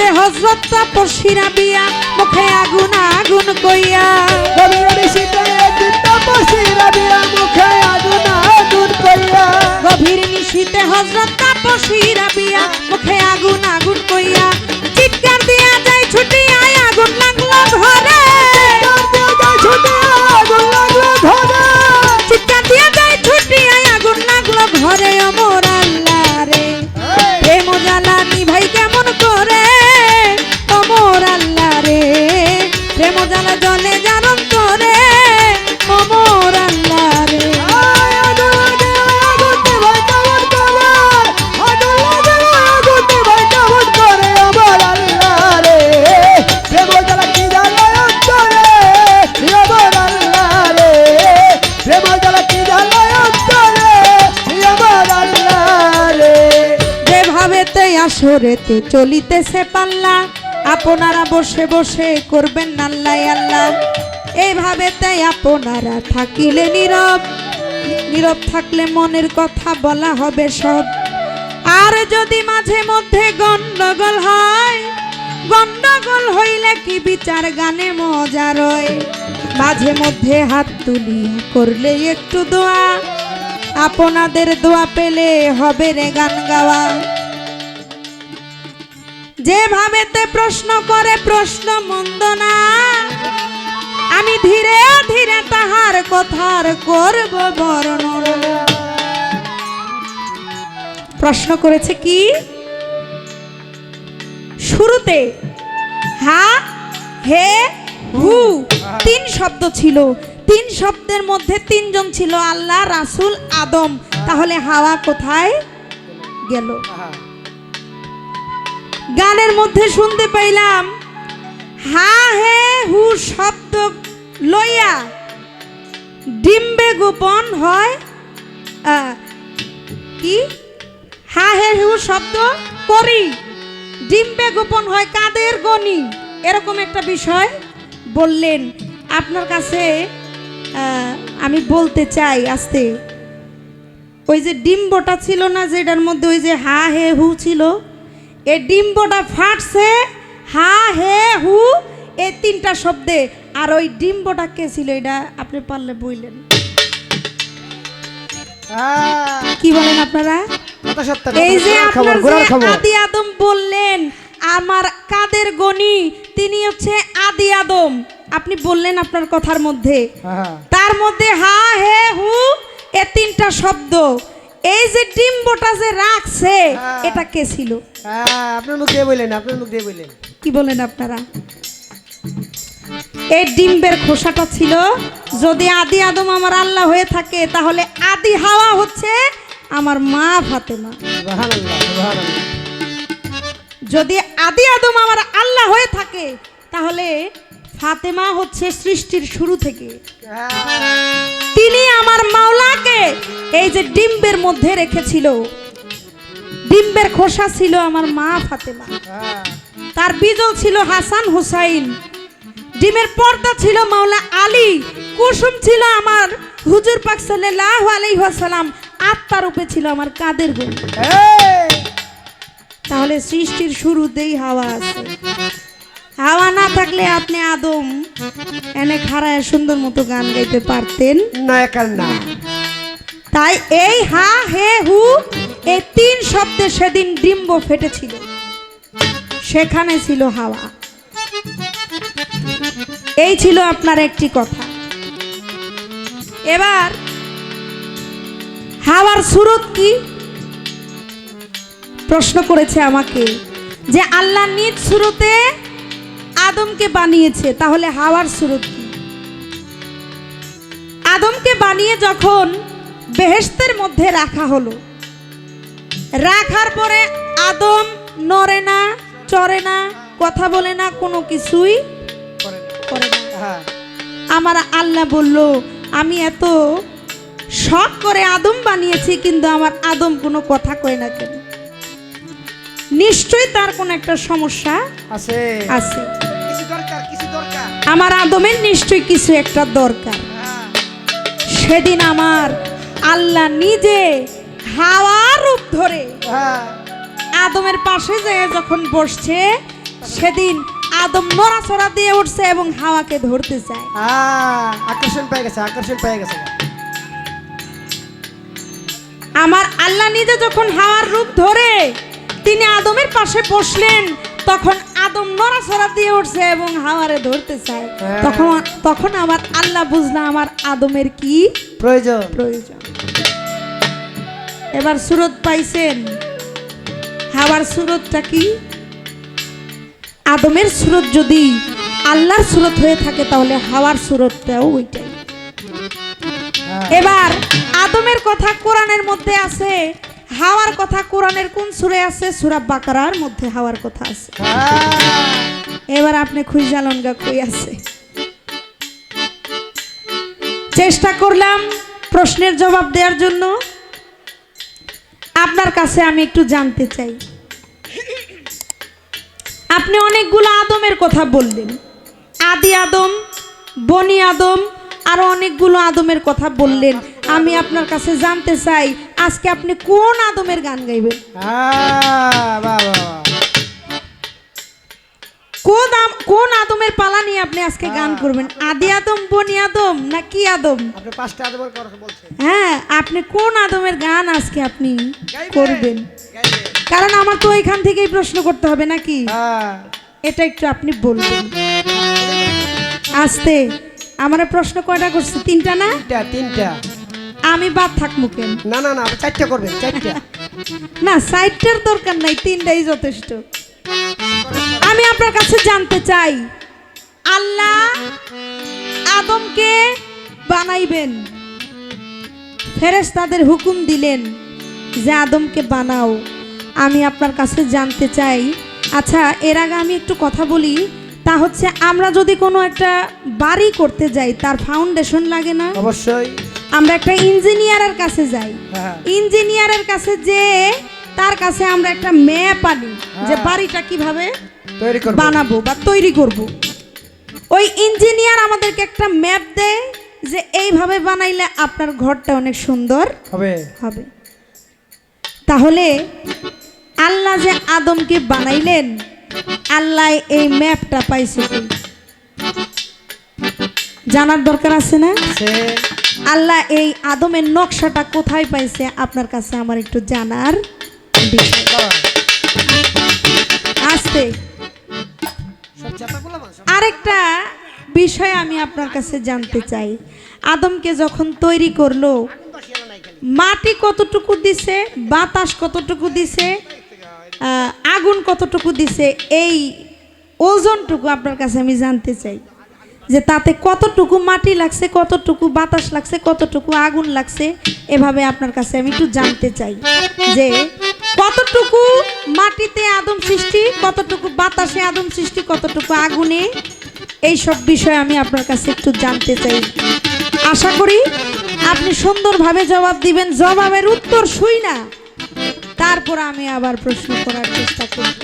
নিশীতে হযরত তাপসী রাবিয়া মুখে আগুন আগুন কইয়া গভীর নিশীতে তাপসী রাবিয়া মুখে আগুন আগুন কইয়া গভীর নিশীতে হযরত তাপসী রাবিয়া মুখে আগুন আগুন কইয়া চিৎকার দিয়া যায় ছুটি আয় আগুন লাগলো ঘরে চিৎকার দিয়া যায় ছুটি আয় আগুন লাগলো ঘরে অমর আল্লাহ রে প্রেম জ্বালা নিভাই কেমন করে অমর আল্লাহ রে প্রেম জ্বালা জলে জারণ করে অমর আল্লাহ রে আসরেতে চলিতেছে পাল্লা আপনারা বসে বসে করবেন আল্লাহ আল্লাহ এইভাবে তাই আপনারা থাকিলে নীরব নীরব থাকলে মনের কথা বলা হবে সব আর যদি মাঝে মধ্যে গন্ডগোল হয় গন্ডগোল হইলে কি বিচার গানে মজা রয় মাঝে মধ্যে হাত তুলিয়া করলে একটু দোয়া আপনাদের দোয়া পেলে হবে রে গান গাওয়া যেভাবেতে প্রশ্ন করে প্রশ্ন মন্দ না আমি ধীরে ধীরে তাহার কথার করব বর্ণনা প্রশ্ন করেছে কি শুরুতে হা হে হু তিন শব্দ ছিল তিন শব্দের মধ্যে তিনজন ছিল আল্লাহ রাসূল আদম তাহলে হাওয়া কোথায় গেল গানের মধ্যে শুনতে পাইলাম হা হে হু শব্দ লইয়া ডিম্বে গোপন হয় কি হা হে হু শব্দ করি ডিম্বে গোপন হয় কাদের গনি এরকম একটা বিষয় বললেন আপনার কাছে আমি বলতে চাই আস্তে ওই যে ডিম্বটা ছিল না যেটার মধ্যে ওই যে হা হে হু ছিল এই ডিম্বটা ফাটছে হা হে হু এই তিনটা শব্দে আর ওই ডিম্বটা কে ছিল এটা আপনি পারলে বললেন কি বলেন আপনারা এই যে আদি আদম বললেন আমার কাদের গনি তিনি হচ্ছে আদি আদম আপনি বললেন আপনার কথার মধ্যে তার মধ্যে হা হে হু এই তিনটা শব্দ এই যে ডিম্বটা যে রাখছে এটা কে ছিল আপনার মুখ দিয়ে বললেন আপনার মুখ দিয়ে বললেন কি বলেন আপনারা এই ডিম্বের খোসাটা ছিল যদি আদি আদম আমার আল্লাহ হয়ে থাকে তাহলে আদি হাওয়া হচ্ছে আমার মা ফাতেমা সুবহানাল্লাহ সুবহানাল্লাহ যদি আদি আদম আমার আল্লাহ হয়ে থাকে তাহলে ফাতেমা হচ্ছে সৃষ্টির শুরু থেকে তিনি আমার মাওলাকে এই যে ডিম্বের মধ্যে রেখেছিল ডিম্বের খোসা ছিল আমার মা ফাতেমা তার বীজল ছিল হাসান হুসাইন ডিমের পর্দা ছিল মাওলা আলী কুসুম ছিল আমার হুজুর পাক সাল্লাল্লাহু আলাইহি ওয়াসাল্লাম আত্মা রূপে ছিল আমার কাদের গনি তাহলে সৃষ্টির শুরুতেই হাওয়া আছে হাওয়া না থাকলে আপনি আদম এনে খাড়ায় সুন্দর মতো গান গাইতে পারতেন না একাল না তাই এই হা হে হু এই তিন শব্দে সেদিন ডিম্ব ফেটেছিল সেখানে ছিল হাওয়া এই ছিল আপনার একটি কথা এবার হাওয়ার সুরত কি প্রশ্ন করেছে আমাকে যে আল্লাহ নিজ সুরতে আদমকে বানিয়েছে তাহলে হাওয়ার সুরত কি আদমকে বানিয়ে যখন বেহেশতের মধ্যে রাখা হলো রাখার পরে আদম নড়ে না চড়ে না কথা বলে না কোনো কিছুই করে না আমার আল্লাহ বলল আমি এত শখ করে আদম বানিয়েছি কিন্তু আমার আদম কোনো কথা কয় না কেন নিশ্চয়ই তার কোনো একটা সমস্যা আছে আছে কিছু দরকার আমার আদমের নিশ্চয়ই কিছু একটা দরকার সেদিন আমার আল্লাহ নিজে হাওয়ার রূপ ধরে আদমের পাশে যায় যখন বসছে সেদিন আদম নড়াচড়া দিয়ে উঠছে এবং হাওয়াকে ধরতে চায়। আকর্ষণ পেয়ে গেছে, আকর্ষণ পেয়ে গেছে। আমার আল্লাহ নিজে যখন হাওয়ার রূপ ধরে তিনি আদমের পাশে বসলেন, তখন আদম নড়াচড়া দিয়ে উঠছে এবং হাওয়ারে ধরতে চায়। তখন আমার আল্লাহ বুঝলাম আমার আদমের কি প্রয়োজন। এবার সুরত পাইছেন, হাওয়ার সুরতটা কি? আদমের সুরত যদি আল্লাহর সুরত হয়ে থাকে তাহলে হাওয়ার সুরতটাও ওইটাই। এবার আদমের কথা কোরআনের মধ্যে আছে, হাওয়ার কথা কোরআনের কোন সূরায় আছে? সূরা বাকারার মধ্যে হাওয়ার কথা আছে। এবার আপনি খুঁজালন গা কই আছে? চেষ্টা করলাম প্রশ্নের জবাব দেওয়ার জন্য। আপনার কাছে আমি একটু জানতে চাই, আপনি অনেকগুলো আদমের কথা বললেন, আদি আদম, বনি আদম, আরো অনেকগুলো আদমের কথা বললেন। আমি আপনার কাছে জানতে চাই আজকে আপনি কোন আদমের গান গাইবেন? কোন আদমের পালা নিয়ে আপনি আজকে গান করবেন? আদি আদম, বনি আদম, না কি আদম? আপনি 5টা আদমের কথা বলছেন। হ্যাঁ, আপনি কোন আদমের গান আজকে আপনি করবেন? কারণ আমার তো এখান থেকেই প্রশ্ন করতে হবে নাকি? এটা একটু আপনি বলবেন আস্তে। আমার প্রশ্ন কয়টা করছে? 3টা না? 3টা। আমি বাদ থাকবো কেন? না না না, 4টা করবেন, 4টা। না, 4টার দরকার নাই, 3টাই যথেষ্ট। আমি আপনার কাছে জানতে চাই, আল্লাহ আদমকে বানাইবেন, ফেরেশতাদের হুকুম দিলেন যে আদমকে বানাও। আমি আপনার কাছে জানতে চাই, আচ্ছা এর আগে আমি একটু কথা বলি, তা হচ্ছে আমরা যদি কোনো একটা বাড়ি করতে যাই তার ফাউন্ডেশন লাগে না? অবশ্যই। আমরা একটা ইঞ্জিনিয়ারের কাছে যাই, ইঞ্জিনিয়ারের কাছে যে তার কাছে আমরা একটা ম্যাপ আনি যে বাড়িটা কিভাবে বানাবো বা তৈরি করব। ওই ইঞ্জিনিয়ার আমাদেরকে একটা ম্যাপ দেয় যে এইভাবে বানাইলে আপনার ঘরটা অনেক সুন্দর হবে। তাহলে আল্লাহ যে আদমকে বানাইলেন, আল্লাহ এই ম্যাপটা পাইছে কি? জানার দরকার আছে না? আল্লাহ এই আদমের নকশাটা কোথায় পাইছে? আপনার কাছে আমার একটু জানার বিষয়। আস্তে আরেকটা বিষয় আমি আপনার কাছে জানতে চাই, আদমকে যখন তৈরি করলো মাটি কতটুকু দিছে, বাতাস কতটুকু দিছে, আগুন কতটুকু দিছে, এই ওজনটুকু আপনার কাছে আমি জানতে চাই যে তাতে কতটুকু মাটি লাগছে, কতটুকু বাতাস লাগছে, কতটুকু আগুন লাগছে। এভাবে আপনার কাছে আমি একটু জানতে চাই যে কতটুকু মাটিতে আদম সৃষ্টি, কতটুকু বাতাসে আদম সৃষ্টি, কতটুকু আগুনে, এই সব বিষয় আমি আপনার কাছে একটু জানতে চাই। আশা করি আপনি সুন্দরভাবে জবাব দিবেন। জবাবের উত্তর শুই না তারপর আমি আবার প্রশ্ন করার চেষ্টা করব।